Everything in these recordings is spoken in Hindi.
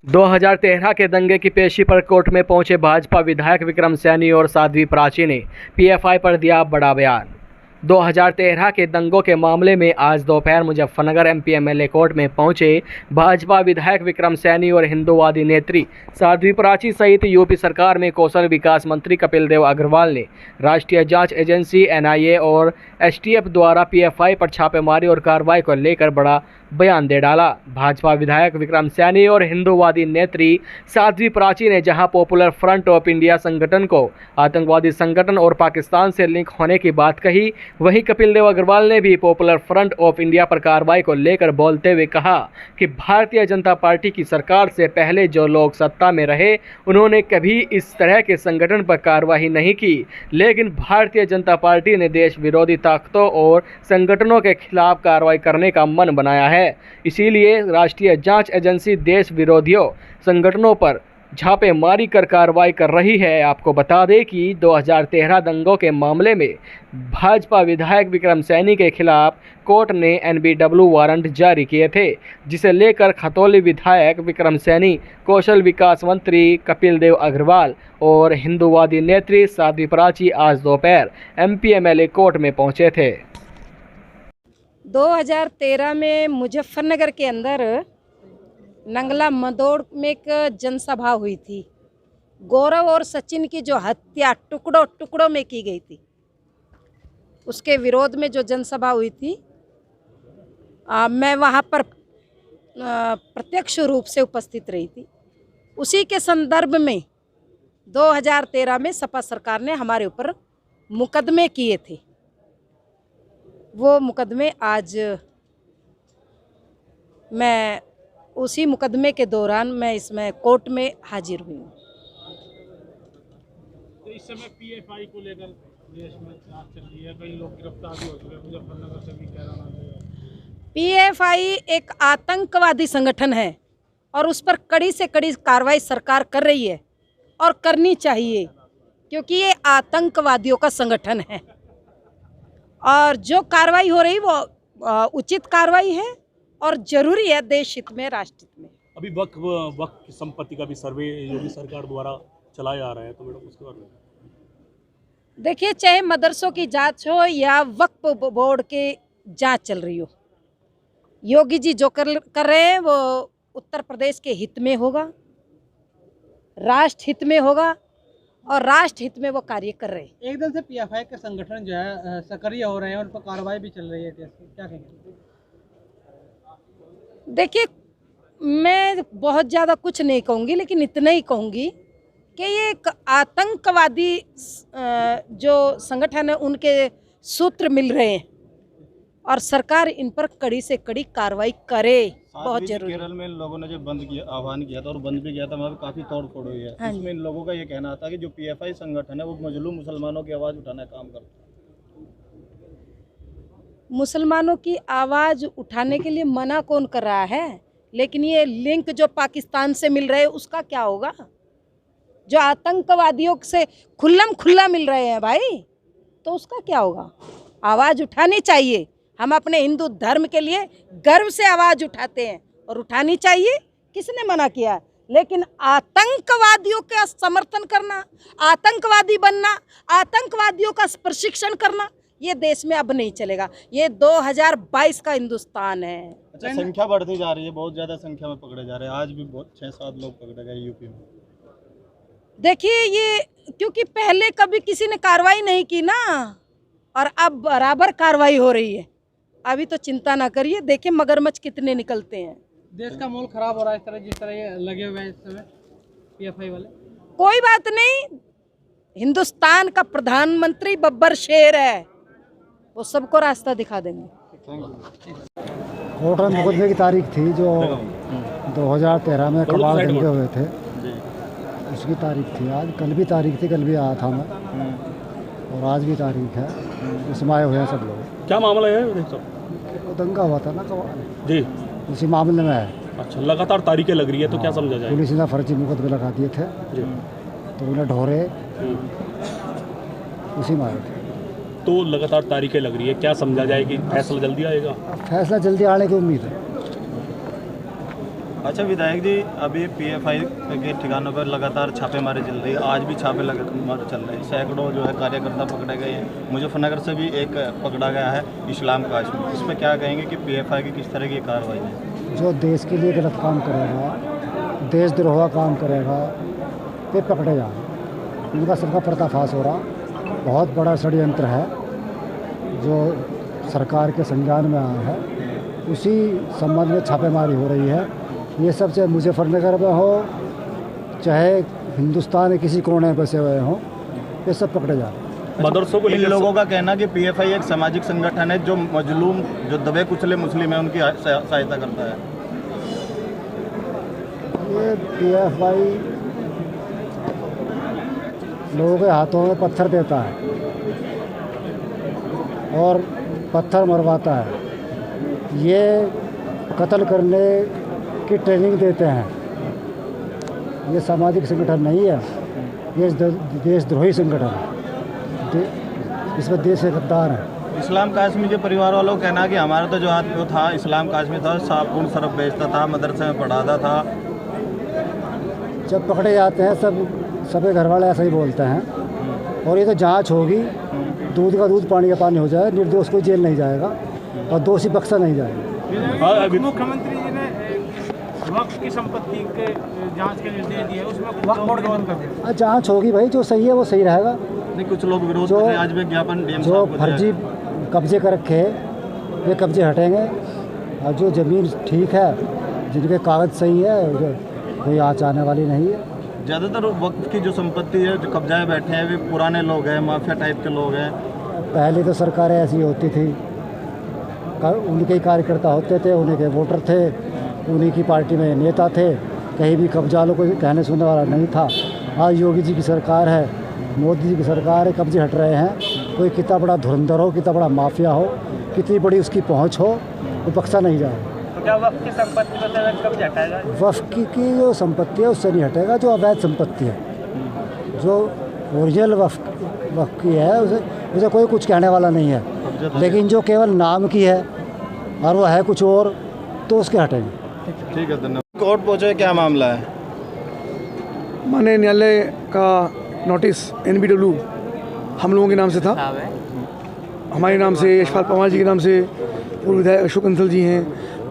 2013 के दंगे की पेशी पर कोर्ट में पहुंचे भाजपा विधायक विक्रम सैनी और साध्वी प्राची ने पीएफआई पर दिया बड़ा बयान। 2013 के दंगों के मामले में आज दोपहर मुजफ्फरनगर एमपी एमएलए कोर्ट में पहुंचे भाजपा विधायक विक्रम सैनी और हिंदूवादी नेत्री साध्वी प्राची सहित यूपी सरकार में कौशल विकास मंत्री कपिल देव अग्रवाल ने राष्ट्रीय जांच एजेंसी एनआईए और एसटीएफ द्वारा पीएफआई पर छापेमारी और कार्रवाई को लेकर बड़ा बयान दे डाला। भाजपा विधायक विक्रम सैनी और हिंदूवादी नेत्री साध्वी प्राची ने जहां पॉपुलर फ्रंट ऑफ इंडिया संगठन को आतंकवादी संगठन और पाकिस्तान से लिंक होने की बात कही, वहीं कपिल देव अग्रवाल ने भी पॉपुलर फ्रंट ऑफ इंडिया पर कार्रवाई को लेकर बोलते हुए कहा कि भारतीय जनता पार्टी की सरकार से पहले जो लोग सत्ता में रहे उन्होंने कभी इस तरह के संगठन पर कार्रवाई नहीं की, लेकिन भारतीय जनता पार्टी ने देश विरोधी ताकतों और संगठनों के खिलाफ कार्रवाई करने का मन बनाया है। इसीलिए राष्ट्रीय जांच एजेंसी देश विरोधियों संगठनों पर छापेमारी कर कार्रवाई कर रही है। आपको बता दें कि 2013 दंगों के मामले में भाजपा विधायक विक्रम सैनी के खिलाफ कोर्ट ने एनबीडब्ल्यू वारंट जारी किए थे, जिसे लेकर खतौली विधायक विक्रम सैनी, कौशल विकास मंत्री कपिल देव अग्रवाल और हिंदूवादी नेत्री साध्वी प्राची आज दोपहर एमपी एमएलए कोर्ट में पहुंचे थे। 2013 में मुजफ्फरनगर के अंदर नंगला मदोड़ में एक जनसभा हुई थी। गौरव और सचिन की जो हत्या टुकड़ों टुकड़ों में की गई थी, उसके विरोध में जो जनसभा हुई थी, मैं वहाँ पर प्रत्यक्ष रूप से उपस्थित रही थी। उसी के संदर्भ में 2013 में सपा सरकार ने हमारे ऊपर मुकदमे किए थे। वो मुकदमे आज मैं उसी मुकदमे के दौरान मैं इसमें कोर्ट में हाजिर हुई हूँ। तो इस समय पीएफआई को लेकर देश में जांच चल रही है, कई लोग गिरफ्तार भी हो चुके हैं, मुजफ्फरनगर से भी कह रहा है। पीएफआई एक आतंकवादी संगठन है और उस पर कड़ी से कड़ी कार्रवाई सरकार कर रही है और करनी चाहिए, क्योंकि ये आतंकवादियों का संगठन है और जो कार्रवाई हो रही वो उचित कार्रवाई है और जरूरी है देश हित में, राष्ट्र हित में। अभी वक्फ की संपत्ति का भी सर्वे योगी सरकार द्वारा चलाया जा रहा है, तो मैडम उसके बारे में देखिए, चाहे मदरसों की जांच हो या वक्फ बोर्ड की जांच चल रही हो, योगी जी जो कर रहे हैं वो उत्तर प्रदेश के हित में होगा, राष्ट्र हित में होगा और राष्ट्र हित में वो कार्य कर रहे हैं। एकदम से पीएफआई के संगठन जो है सक्रिय हो रहे हैं, उन पर कार्रवाई भी चल रही है, क्या कहेंगे? देखिए, मैं बहुत ज़्यादा कुछ नहीं कहूँगी, लेकिन इतना ही कहूँगी कि ये एक आतंकवादी जो संगठन है उनके सूत्र मिल रहे हैं और सरकार इन पर कड़ी से कड़ी कार्रवाई करे, बहुत जरूरी। केरल में इन लोगों ने जो बंद किया, आह्वान किया था और बंद भी किया था, वहाँ पे काफ़ी तोड़ फोड़ हुई है। हाँ, इसमें इन लोगों का ये कहना था कि जो पीएफआई संगठन है वो मजलूम मुसलमानों की आवाज़ उठाने का काम करता है। मुसलमानों की आवाज़ उठाने के लिए मना कौन कर रहा है, लेकिन ये लिंक जो पाकिस्तान से मिल रहे हैं उसका क्या होगा? जो आतंकवादियों से खुल्लम खुल्ला मिल रहे हैं भाई, तो उसका क्या होगा? आवाज़ उठानी चाहिए। हम अपने हिंदू धर्म के लिए गर्व से आवाज़ उठाते हैं और उठानी चाहिए, किसने मना किया? लेकिन आतंकवादियों का समर्थन करना, आतंकवादी बनना, आतंकवादियों का प्रशिक्षण करना, ये देश में अब नहीं चलेगा। ये 2022 का हिंदुस्तान है। अच्छा, संख्या बढ़ती जा रही है, बहुत ज़्यादा संख्या में पकड़े जा रहे हैं। आज भी 6-7 लोग पकड़े गए यूपी में। देखिए, ये क्योंकि पहले कभी किसी ने कार्रवाई नहीं की ना, और अब बराबर कार्रवाई हो रही है। अभी तो चिंता ना करिए, देखिए मगरमच्छ कितने निकलते हैं। देश का माहौल खराब हो रहा है इस तरह, जिस तरह ये लगे हुए हैं इस समय पीएफआई वाले। कोई बात नहीं, हिंदुस्तान का प्रधानमंत्री बब्बर शेर है, वो सबको रास्ता दिखा देंगे। कोर्ट में मुकदमे की तारीख थी जो 2013 में कबाड़ दंगे हुए थे, उसकी तारीख थी। आज कल भी तारीख थी, कल भी आया था मैं, और आज भी तारीख है। उसमें आए हुए हैं सब लोग। क्या मामला है? वो दंगा हुआ था ना कबाड़ जी, उसी मामले में है। अच्छा, लगातार तारीखें लग रही है, तो क्या समझा जाए? पुलिस ने फर्जी मुकदमे लगा दिए थे तो उन्हें ढोरे उसी में आए थे। तो लगातार तारीखें लग रही है, क्या समझा जाए कि फैसला जल्दी आएगा? फैसला जल्दी आने की उम्मीद है। अच्छा विधायक जी, अभी पीएफआई के ठिकानों पर लगातार छापेमारी चल रही है, आज भी छापे लगातार चल रहे हैं, सैकड़ों जो है कार्यकर्ता पकड़े गए हैं। मुजफ्फरनगर से भी एक पकड़ा गया है इस्लाम काश्मीर। इस पर क्या कहेंगे कि पीएफआई की किस तरह की कार्रवाई है? जो देश के लिए गलत काम करेगा, देशद्रोह काम करेगा, वे पकड़े जाए। उनका सबका पर्दाफाश हो रहा, बहुत बड़ा षड्यंत्र है जो सरकार के संज्ञान में आया है। उसी संबंध में छापेमारी हो रही है। ये सब चाहे मुजफ्फरनगर में हो, चाहे हिंदुस्तान के किसी कोने में बसे हुए हों, ये सब पकड़े जा रहे हैं। मदरसों को इन लोगों का कहना कि पीएफआई एक सामाजिक संगठन है जो मजलूम, जो दबे कुचले मुस्लिम हैं, उनकी सहायता करता है। ये पीएफआई लोगों के हाथों में पत्थर देता है और पत्थर मरवाता है। ये कत्ल करने की ट्रेनिंग देते हैं। ये सामाजिक संगठन नहीं है, ये देशद्रोही संगठन है। इसमें देश के गद्दार हैं। इस्लाम काश्मीर के परिवार वालों का कहना है कि हमारा तो जो हाथ था इस्लाम काश्मीर था, साबुन सरफ बेचता था, मदरसे में पढ़ाता था। जब पकड़े जाते हैं सबके घर वाले ऐसा ही बोलते हैं। और ये तो जांच होगी, दूध का दूध पानी का पानी हो जाए, निर्दोष कोई जेल नहीं जाएगा और दोषी बख्शा नहीं जाएगा। मुख्यमंत्री जी ने वक्फ की संपत्ति के जांच के निर्देश दिए, उसमें वक्फ बोर्ड का बंद कर दिया। जांच होगी भाई, जो सही है वो सही रहेगा। नहीं, कुछ लोग विरोध कर रहे हैं, आज भी ज्ञापन डीएम जो साहब को दिया। फर्जी कब्जे कर रखे वे कब्जे हटेंगे और जो ज़मीन ठीक है, जिनके कागज़ सही है, कोई आँच आने वाली नहीं है। ज़्यादातर वक्फ की जो संपत्ति है, जो कब्जाए बैठे हैं, वे पुराने लोग हैं, माफिया टाइप के लोग हैं। पहले तो सरकारें ऐसी होती थी, उनके ही कार्यकर्ता होते थे, उन्हीं के वोटर थे, उन्हीं की पार्टी में नेता थे, कहीं भी कब्जा लो कोई कहने सुनने वाला नहीं था। आज योगी जी की सरकार है, मोदी जी की सरकार है, कब्जे हट रहे हैं। कोई कितना बड़ा धुरंधर हो, कितना बड़ा माफिया हो, कितनी बड़ी उसकी पहुंच हो, वो बख्शा नहीं जाएगा। तो क्या वक्फ की संपत्ति मतलब कब्जा हटाएगा? वक्फ की जो संपत्ति है उससे नहीं हटेगा। जो अवैध संपत्ति है, जो ओरिजिनल वक्फ की है, उसे कोई कुछ कहने वाला नहीं है। लेकिन जो केवल नाम की है और वो है कुछ और, तो उसके हटेंगे। ठीक है, धन्यवाद। कोर्ट पहुँचे, क्या मामला है? माननीय न्यायालय का नोटिस NBW हम लोगों के नाम से था, हमारे नाम से, यशपाल पवार जी के नाम से, पूर्व विधायक अशोक कंसल जी हैं,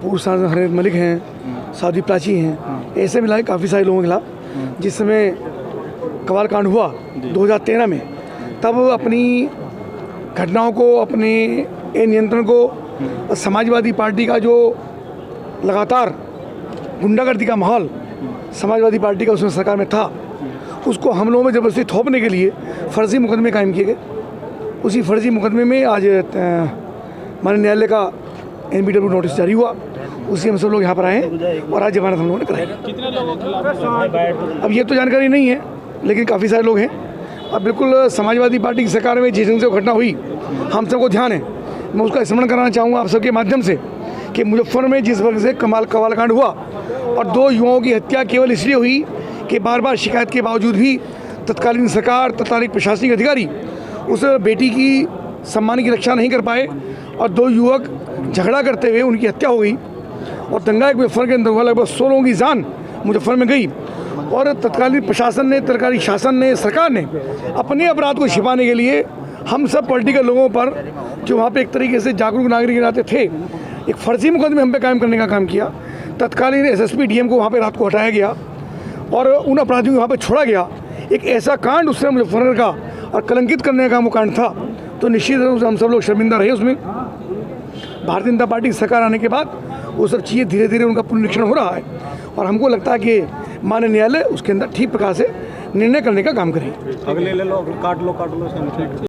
पूर्व सांसद हरित मलिक हैं, साध्वी प्राची हैं, ऐसे मिलाए काफ़ी सारे लोगों के खिलाफ। जिस समय कवाल कांड हुआ 2013 में, तब अपनी घटनाओं को, अपने नियंत्रण को समाजवादी पार्टी का जो लगातार गुंडागर्दी का माहौल समाजवादी पार्टी का उसमें सरकार में था, उसको हम लोगों में ज़बरदस्ती थोपने के लिए फर्जी मुकदमे कायम किए गए। उसी फर्जी मुकदमे में आज माननीय न्यायालय का NBW नोटिस जारी हुआ, उसी हम सब लोग यहाँ पर आए हैं और आज जमानत हम लोगों ने कराई। कितने लोगों के खिलाफ? अब ये तो जानकारी नहीं है, लेकिन काफ़ी सारे लोग हैं। अब बिल्कुल समाजवादी पार्टी की सरकार में जिस ढंग से वो घटना हुई, हम सबको ध्यान है। मैं उसका स्मरण कराना चाहूँगा आप सबके माध्यम से कि मुजफ्फर में जिस वक्त से कवाल कांड हुआ और 2 युवाओं की हत्या केवल इसलिए हुई कि बार बार शिकायत के बावजूद भी तत्कालीन सरकार, तत्कालीन प्रशासनिक अधिकारी उस बेटी की सम्मान की रक्षा नहीं कर पाए और 2 युवक झगड़ा करते हुए उनकी हत्या हो गई और दंगा मुजफ्फर के अंदर हुआ। लगभग 100 लोगों की जान मुजफ्फर में गई और तत्कालीन प्रशासन ने, तत्कालीन शासन ने, सरकार ने अपने अपराध को छिपाने के लिए हम सब पॉलिटिकल लोगों पर, जो वहाँ पे एक तरीके से जागरूक नागरिक के नाते थे, एक फर्जी मुकदमे हम पे कायम करने का काम किया। तत्कालीन SSP DM को वहाँ पे रात को हटाया गया और उन अपराधियों को वहाँ पे छोड़ा गया। एक ऐसा कांड उसने मुजफ्फरनगर का और कलंकित करने का वो कांड था, तो निश्चित रूप से हम सब लोग शर्मिंदा रहे उसमें। भारतीय जनता पार्टी की सरकार आने के बाद वो सब चीज़ें धीरे धीरे उनका पुनरीक्षण हो रहा है और हमको लगता है कि माननीय न्यायालय उसके अंदर ठीक प्रकार से निर्णय करने का काम करें। अगले ले लो, काट लो।